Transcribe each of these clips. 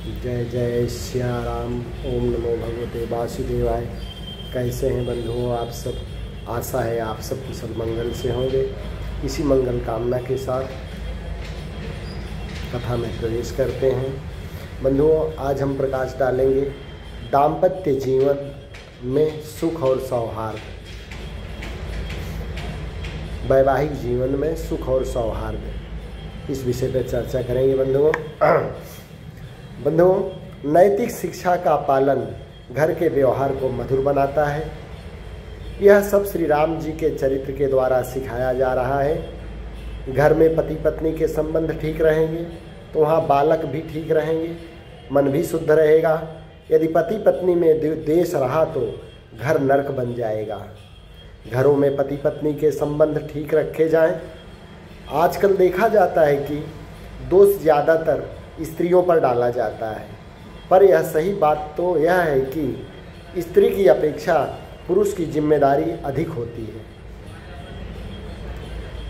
जय जय सिया राम। ओम नमो भगवते वासुदेवाय। कैसे हैं बंधुओं आप सब? आशा है आप सब कुशल मंगल से होंगे। इसी मंगल कामना के साथ कथा में प्रवेश करते हैं। बंधुओं, आज हम प्रकाश डालेंगे दाम्पत्य जीवन में सुख और सौहार्द। वैवाहिक जीवन में सुख और सौहार्द, इस विषय पर चर्चा करेंगे बंधुओं, नैतिक शिक्षा का पालन घर के व्यवहार को मधुर बनाता है। यह सब श्री राम जी के चरित्र के द्वारा सिखाया जा रहा है। घर में पति पत्नी के संबंध ठीक रहेंगे तो वहाँ बालक भी ठीक रहेंगे, मन भी शुद्ध रहेगा। यदि पति पत्नी में द्वेष रहा तो घर नरक बन जाएगा। घरों में पति पत्नी के संबंध ठीक रखे जाएं। आजकल देखा जाता है कि दोष ज़्यादातर स्त्रियों पर डाला जाता है, पर यह सही बात तो यह है कि स्त्री की अपेक्षा पुरुष की जिम्मेदारी अधिक होती है।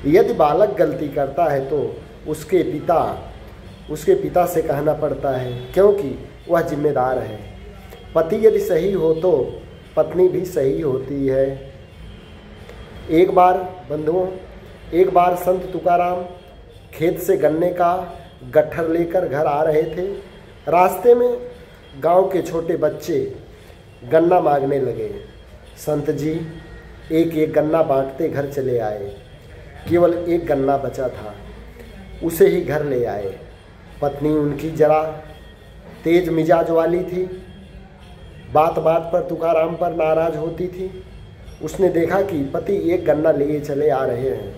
यदि बालक गलती करता है तो उसके पिता से कहना पड़ता है, क्योंकि वह जिम्मेदार है। पति यदि सही हो तो पत्नी भी सही होती है। एक बार संत तुकाराम खेत से गन्ने का गट्ठर लेकर घर आ रहे थे। रास्ते में गांव के छोटे बच्चे गन्ना मांगने लगे। संत जी एक एक गन्ना बांटते घर चले आए। केवल एक गन्ना बचा था, उसे ही घर ले आए। पत्नी उनकी जरा तेज मिजाज वाली थी, बात बात पर तुकाराम पर नाराज होती थी। उसने देखा कि पति एक गन्ना लिए चले आ रहे हैं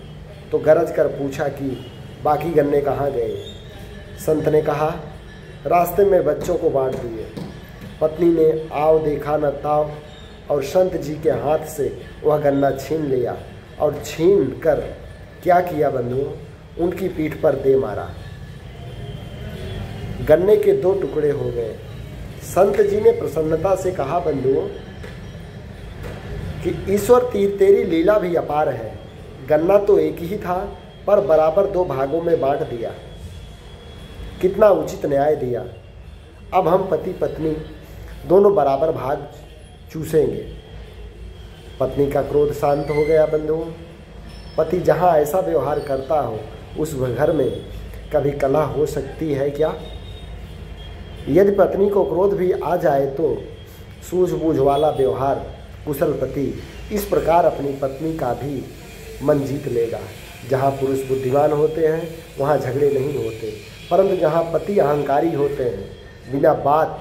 तो गरज कर पूछा कि बाकी गन्ने कहाँ गए। संत ने कहा, रास्ते में बच्चों को बांट दिए। पत्नी ने आव देखा न ताव और संत जी के हाथ से वह गन्ना छीन लिया और छीन कर क्या किया बंधुओं, उनकी पीठ पर दे मारा। गन्ने के 2 टुकड़े हो गए। संत जी ने प्रसन्नता से कहा, बंधुओं कि ईश्वर तेरी लीला भी अपार है। गन्ना तो एक ही था पर बराबर 2 भागों में बांट दिया। कितना उचित न्याय दिया। अब हम पति पत्नी दोनों बराबर भाग चूसेंगे। पत्नी का क्रोध शांत हो गया बंधुओं। पति जहाँ ऐसा व्यवहार करता हो उस घर में कभी कलह हो सकती है क्या? यदि पत्नी को क्रोध भी आ जाए तो सूझबूझ वाला व्यवहार कुशल पति इस प्रकार अपनी पत्नी का भी मन जीत लेगा। जहाँ पुरुष बुद्धिमान होते हैं वहाँ झगड़े नहीं होते, परंतु जहाँ पति अहंकारी होते हैं, बिना बात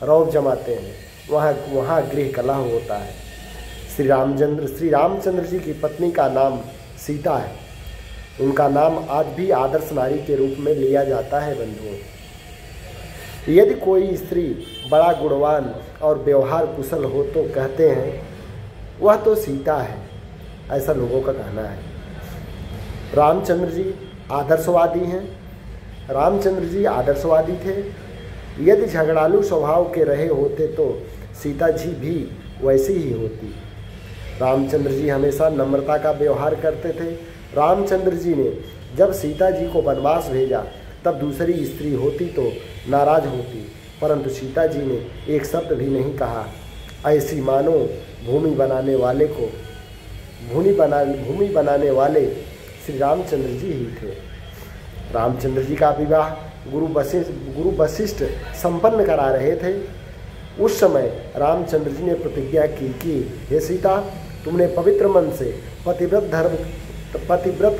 रौब जमाते हैं, वहाँ गृह कलह होता है। श्री रामचंद्र जी की पत्नी का नाम सीता है। उनका नाम आज भी आदर्श नारी के रूप में लिया जाता है बंधुओं। यदि कोई स्त्री बड़ा गुणवान और व्यवहार कुशल हो तो कहते हैं वह तो सीता है, ऐसा लोगों का कहना है। रामचंद्र जी आदर्शवादी थे। यदि झगड़ालू स्वभाव के रहे होते तो सीता जी भी वैसी ही होती। रामचंद्र जी हमेशा नम्रता का व्यवहार करते थे। रामचंद्र जी ने जब सीता जी को वनवास भेजा तब दूसरी स्त्री होती तो नाराज होती, परंतु सीता जी ने एक शब्द भी नहीं कहा। ऐसी मानो भूमि बनाने वाले श्री रामचंद्र जी ही थे। रामचंद्र जी का विवाह गुरु वशिष्ठ संपन्न करा रहे थे। उस समय रामचंद्र जी ने प्रतिज्ञा की कि हे सीता, तुमने पवित्र मन से पतिव्रत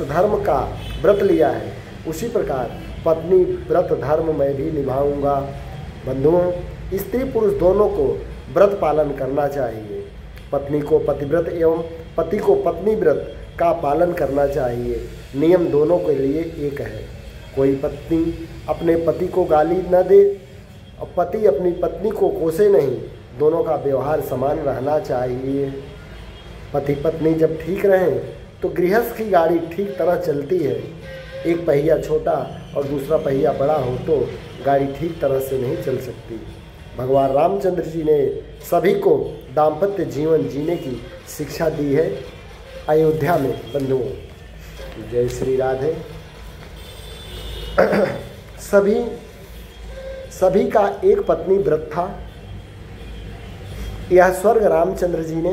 धर्म का व्रत लिया है, उसी प्रकार पत्नी व्रत धर्म मैं भी निभाऊंगा। बंधुओं, स्त्री पुरुष दोनों को व्रत पालन करना चाहिए। पत्नी को पतिव्रत एवं पति को पत्नी व्रत का पालन करना चाहिए। नियम दोनों के लिए एक है। कोई पत्नी अपने पति को गाली न दे और पति अपनी पत्नी को कोसे नहीं। दोनों का व्यवहार समान रहना चाहिए। पति पत्नी जब ठीक रहें तो गृहस्थ की गाड़ी ठीक तरह चलती है। एक पहिया छोटा और दूसरा पहिया बड़ा हो तो गाड़ी ठीक तरह से नहीं चल सकती। भगवान रामचंद्र जी ने सभी को दाम्पत्य जीवन जीने की शिक्षा दी है अयोध्या में बंधुओं। जय श्री राधे। सभी का एक पत्नी व्रत था। यह स्वर्ग रामचंद्र जी ने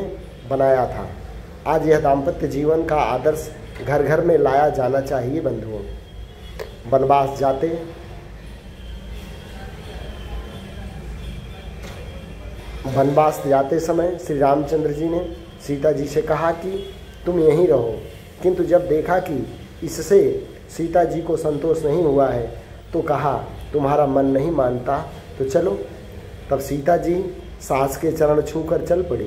बनाया था। आज यह दाम्पत्य जीवन का आदर्श घर घर में लाया जाना चाहिए। बंधुओं, वनवास जाते समय श्री रामचंद्र जी ने सीता जी से कहा कि तुम यहीं रहो, किंतु जब देखा कि इससे सीता जी को संतोष नहीं हुआ है तो कहा तुम्हारा मन नहीं मानता तो चलो। तब सीता जी सास के चरण छूकर चल पड़ी।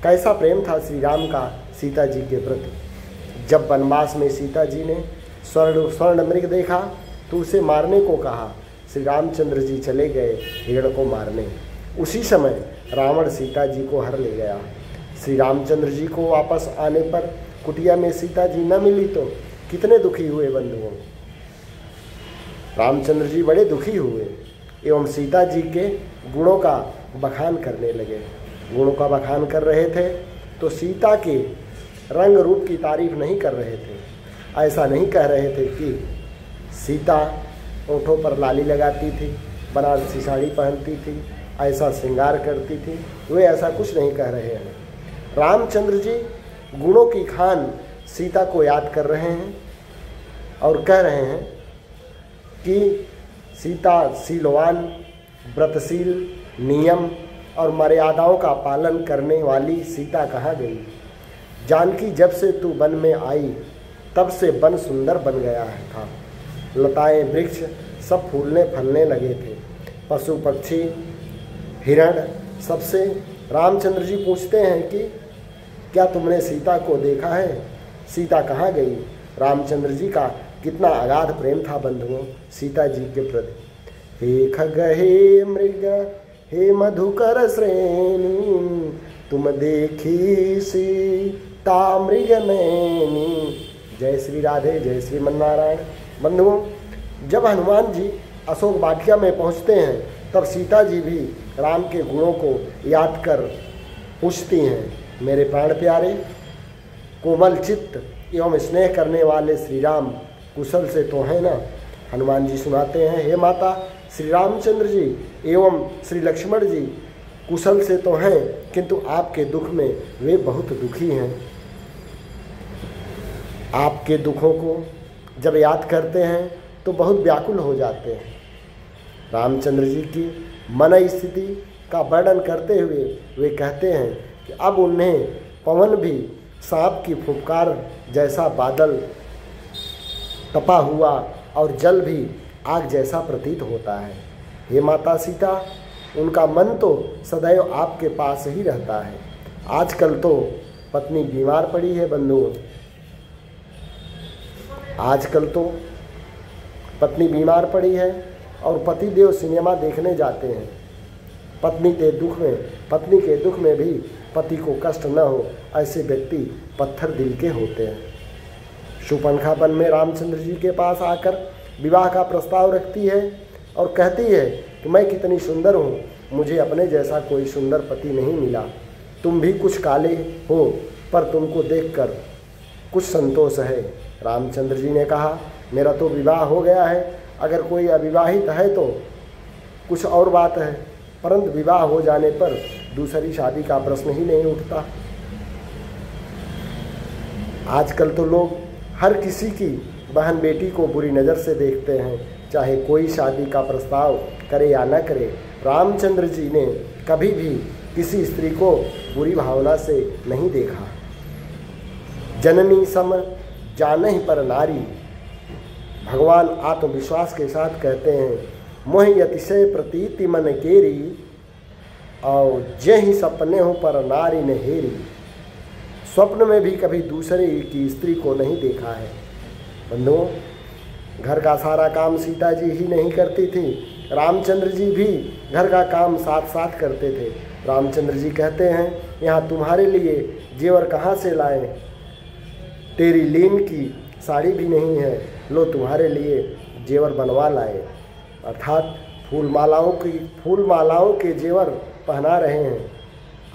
कैसा प्रेम था श्री राम का सीता जी के प्रति। जब वनवास में सीता जी ने स्वर्ण मृग देखा तो उसे मारने को कहा। श्री रामचंद्र जी चले गए हिरण को मारने। उसी समय रावण सीता जी को हर ले गया। श्री रामचंद्र जी को वापस आने पर कुटिया में सीता जी न मिली तो कितने दुखी हुए बंधुओं। रामचंद्र जी बड़े दुखी हुए एवं सीता जी के गुणों का बखान करने लगे। गुणों का बखान कर रहे थे तो सीता के रंग रूप की तारीफ नहीं कर रहे थे। ऐसा नहीं कह रहे थे कि सीता ओठों पर लाली लगाती थी, बनारसी साड़ी पहनती थी, ऐसा श्रृंगार करती थी। वे ऐसा कुछ नहीं कह रहे हैं। रामचंद्र जी गुणों की खान सीता को याद कर रहे हैं और कह रहे हैं कि सीता शीलवान, व्रतशील, नियम और मर्यादाओं का पालन करने वाली सीता कहाँ गई। जानकी जब से तू वन में आई तब से वन सुंदर बन गया था। लताएं वृक्ष सब फूलने फलने लगे थे। पशु पक्षी हिरण सबसे रामचंद्र जी पूछते हैं कि क्या तुमने सीता को देखा है, सीता कहाँ गई। रामचंद्र जी का कितना अगाध प्रेम था बंधुओं सीता जी के प्रति। हे खग हे मृग हे मधुकर श्रेणी, तुम देखी सीता मृग नैनी। जय श्री राधे, जय श्रीमन नारायण। बंधुओं, जब हनुमान जी अशोक वाटिका में पहुँचते हैं तब सीता जी भी राम के गुणों को याद कर पूछती हैं, मेरे प्राण प्यारे, कोमल चित्त एवं स्नेह करने वाले श्री राम कुशल से तो हैं ना। हनुमान जी सुनाते हैं, हे माता, श्री रामचंद्र जी एवं श्री लक्ष्मण जी कुशल से तो हैं, किंतु आपके दुख में वे बहुत दुखी हैं। आपके दुखों को जब याद करते हैं तो बहुत व्याकुल हो जाते हैं। रामचंद्र जी की मन स्थिति का वर्णन करते हुए वे कहते हैं कि अब उन्हें पवन भी सांप की फुफकार जैसा बादल तपा हुआ और जल भी आग जैसा प्रतीत होता है। हे माता सीता, उनका मन तो सदैव आपके पास ही रहता है। आजकल तो पत्नी बीमार पड़ी है बंधुओं, आजकल तो पत्नी बीमार पड़ी है और पतिदेव सिनेमा देखने जाते हैं। पत्नी के दुख में भी पति को कष्ट न हो, ऐसे व्यक्ति पत्थर दिल के होते हैं। शूर्पणखा वन में रामचंद्र जी के पास आकर विवाह का प्रस्ताव रखती है और कहती है कि मैं कितनी सुंदर हूँ, मुझे अपने जैसा कोई सुंदर पति नहीं मिला। तुम भी कुछ काले हो पर तुमको देखकर कुछ संतोष है। रामचंद्र जी ने कहा, मेरा तो विवाह हो गया है, अगर कोई अविवाहित है तो कुछ और बात है, परंतु विवाह हो जाने पर दूसरी शादी का प्रश्न ही नहीं उठता। आजकल तो लोग हर किसी की बहन बेटी को बुरी नज़र से देखते हैं, चाहे कोई शादी का प्रस्ताव करे या न करे। रामचंद्र जी ने कभी भी किसी स्त्री को बुरी भावना से नहीं देखा। जननी सम जानहि पर नारी, भगवान आत्मविश्वास के साथ कहते हैं, मोहि अतिशय प्रतीति मन केरी, और जहि सपने हो पर नारी ने हेरी। स्वप्न में भी कभी दूसरे की स्त्री को नहीं देखा है। बंधुओं, घर का सारा काम सीता जी ही नहीं करती थी, रामचंद्र जी भी घर का काम साथ साथ करते थे। रामचंद्र जी कहते हैं, यहाँ तुम्हारे लिए जेवर कहाँ से लाएं, तेरी लीन की साड़ी भी नहीं है, लो तुम्हारे लिए जेवर बनवा लाए। अर्थात फूल मालाओं के जेवर पहना रहे हैं।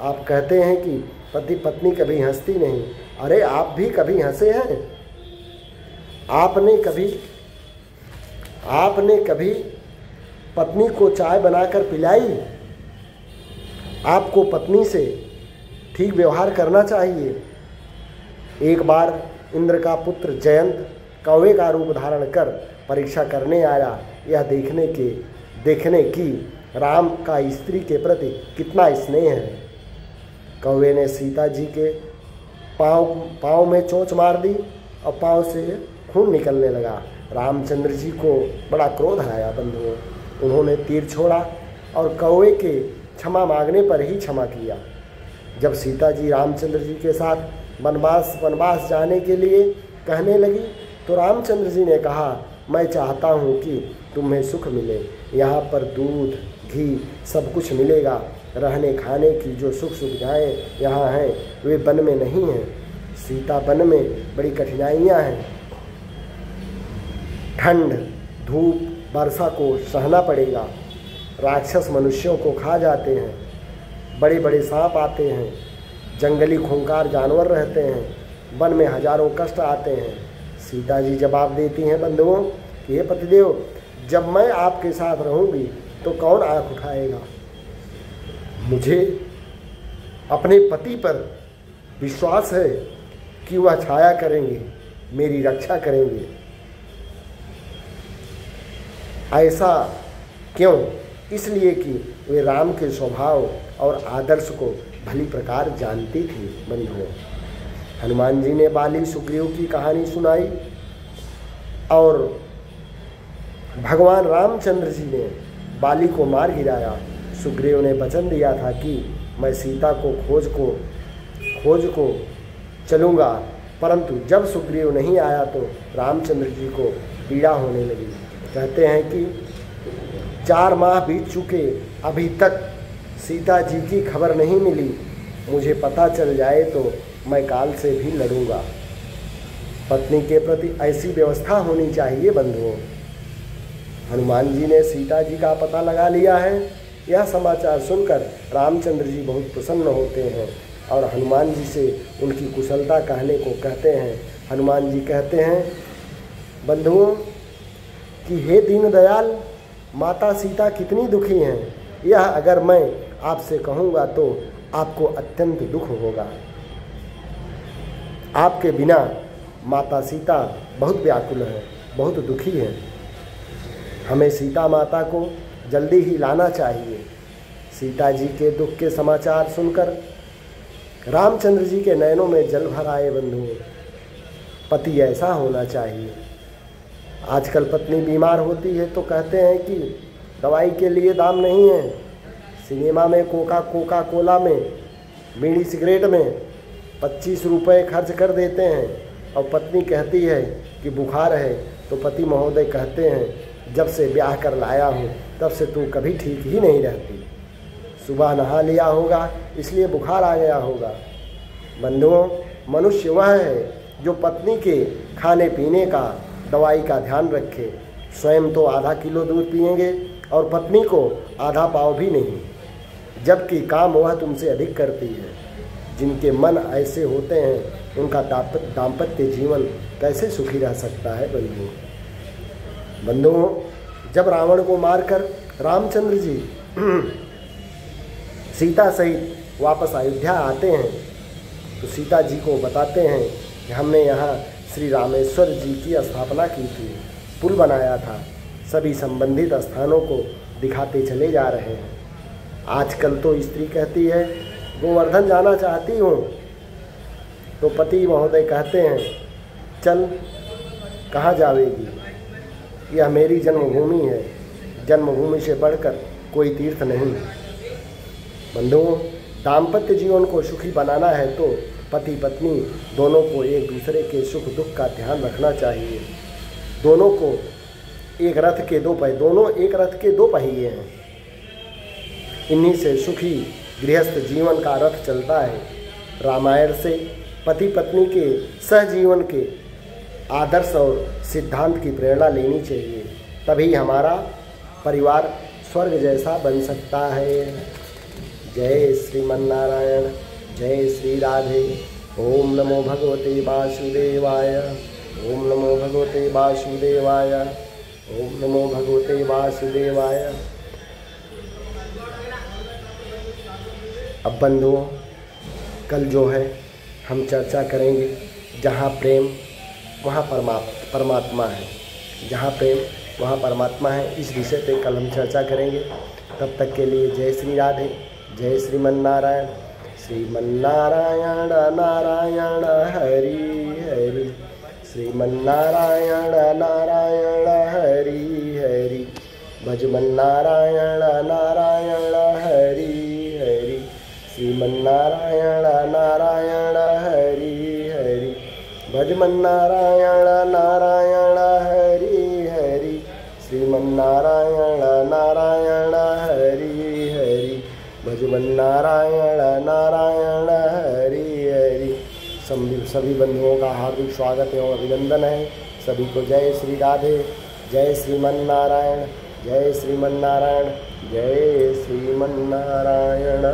आप कहते हैं कि पति पत्नी कभी हंसती नहीं, अरे आप भी कभी हंसे हैं? आपने कभी पत्नी को चाय बनाकर पिलाई। आपको पत्नी से ठीक व्यवहार करना चाहिए। एक बार इंद्र का पुत्र जयंत कौवे का रूप धारण कर परीक्षा करने आया, यह देखने की राम का स्त्री के प्रति कितना स्नेह है। कौवे ने सीता जी के पाँव में चोंच मार दी और पाँव से खून निकलने लगा। रामचंद्र जी को बड़ा क्रोध आया बंधुओं। उन्होंने तीर छोड़ा और कौवे के क्षमा मांगने पर ही क्षमा किया। जब सीता जी रामचंद्र जी के साथ वनवास जाने के लिए कहने लगी तो रामचंद्र जी ने कहा, मैं चाहता हूँ कि तुम्हें सुख मिले। यहाँ पर दूध घी सब कुछ मिलेगा। रहने खाने की जो सुख सुविधाएँ यहाँ हैं वे वन में नहीं हैं। सीता वन में बड़ी कठिनाइयाँ हैं। ठंड, धूप, वर्षा को सहना पड़ेगा। राक्षस मनुष्यों को खा जाते हैं। बड़े बड़े सांप आते हैं। जंगली खूंखार जानवर रहते हैं। वन में हजारों कष्ट आते हैं। सीता जी जवाब देती हैं बंधुओं कि हे पतिदेव, जब मैं आपके साथ रहूँगी तो कौन आँख उठाएगा। मुझे अपने पति पर विश्वास है कि वह छाया करेंगे, मेरी रक्षा करेंगे। ऐसा क्यों? इसलिए कि वे राम के स्वभाव और आदर्श को भली प्रकार जानती थी बंधुओं। हनुमान जी ने बाली सुग्रीव की कहानी सुनाई और भगवान रामचंद्र जी ने बाली को मार गिराया। सुग्रीव ने वचन दिया था कि मैं सीता को खोज को चलूँगा, परंतु जब सुग्रीव नहीं आया तो रामचंद्र जी को पीड़ा होने लगी। कहते हैं कि 4 माह बीत चुके, अभी तक सीता जी की खबर नहीं मिली। मुझे पता चल जाए तो मैं काल से भी लड़ूंगा। पत्नी के प्रति ऐसी व्यवस्था होनी चाहिए बंधुओं। हनुमान जी ने सीता जी का पता लगा लिया है। यह समाचार सुनकर रामचंद्र जी बहुत प्रसन्न होते हैं और हनुमान जी से उनकी कुशलता कहने को कहते हैं। हनुमान जी कहते हैं बंधुओं कि हे दीनदयाल, माता सीता कितनी दुखी हैं। यह अगर मैं आपसे कहूँगा तो आपको अत्यंत दुख होगा। आपके बिना माता सीता बहुत व्याकुल है, बहुत दुखी है। हमें सीता माता को जल्दी ही लाना चाहिए। सीता जी के दुख के समाचार सुनकर रामचंद्र जी के नयनों में जल भर आए बंधुओं। पति ऐसा होना चाहिए। आजकल पत्नी बीमार होती है तो कहते हैं कि दवाई के लिए दाम नहीं है। सिनेमा में कोका कोला में, बीड़ी सिगरेट में 25 रुपये खर्च कर देते हैं और पत्नी कहती है कि बुखार है तो पति महोदय कहते हैं जब से ब्याह कर लाया हूँ तब से तू कभी ठीक ही नहीं रहती। सुबह नहा लिया होगा इसलिए बुखार आ गया होगा। बंधुओं, मनुष्य वह है जो पत्नी के खाने पीने का, दवाई का ध्यान रखे। स्वयं तो आधा किलो दूध पिएंगे और पत्नी को आधा पाव भी नहीं, जबकि काम वह तुमसे अधिक करती है। जिनके मन ऐसे होते हैं उनका दाम्पत्य जीवन कैसे सुखी रह सकता है बंधुओं। जब रावण को मारकर रामचंद्र जी सीता सहित वापस अयोध्या आते हैं तो सीता जी को बताते हैं कि हमने यहाँ श्री रामेश्वर जी की स्थापना की थी, पुल बनाया था। सभी संबंधित स्थानों को दिखाते चले जा रहे हैं। आजकल तो स्त्री कहती है गोवर्धन जाना चाहती हूँ तो पति महोदय कहते हैं चल, कहाँ जावेगी, यह मेरी जन्मभूमि है। जन्मभूमि से बढ़कर कोई तीर्थ नहीं। बंधुओं, दाम्पत्य जीवन को सुखी बनाना है तो पति पत्नी दोनों को एक दूसरे के सुख दुख का ध्यान रखना चाहिए। दोनों एक रथ के दो पहिए हैं। इन्हीं से सुखी गृहस्थ जीवन का रथ चलता है। रामायण से पति पत्नी के सहजीवन के आदर्श और सिद्धांत की प्रेरणा लेनी चाहिए, तभी हमारा परिवार स्वर्ग जैसा बन सकता है। जय श्रीमन्नारायण, जय श्री राधे। ओम नमो भगवते वासुदेवाय। ओम नमो भगवते वासुदेवाय। ओम नमो भगवते वासुदेवाय। अब बंधुओं, कल जो है हम चर्चा करेंगे जहाँ प्रेम वहाँ परमात्मा है, जहाँ प्रेम वहाँ परमात्मा है, इस विषय पे कल हम चर्चा करेंगे। तब तक के लिए जय श्री राधे, जय श्रीमन्नारायण। श्रीमन्नारायण नारायण हरि हरि, श्रीमन्नारायण नारायण हरि हरि, भजमन्नारायण नारायण हरि हरि, श्रीमन्नारायण नारायण हरि हरि, भजमन्नारायण नारायण हरि हरि, श्रीमन्नारायण नारायण हरि हरि, भजमन्नारायण नारायण हरि हरि। सभी बंधुओं का हार्दिक स्वागत एवं अभिनंदन है। सभी को जय श्री राधे, जय श्रीमन्नारायण, जय श्रीमन्नारायण, जय श्रीमन्नारायण।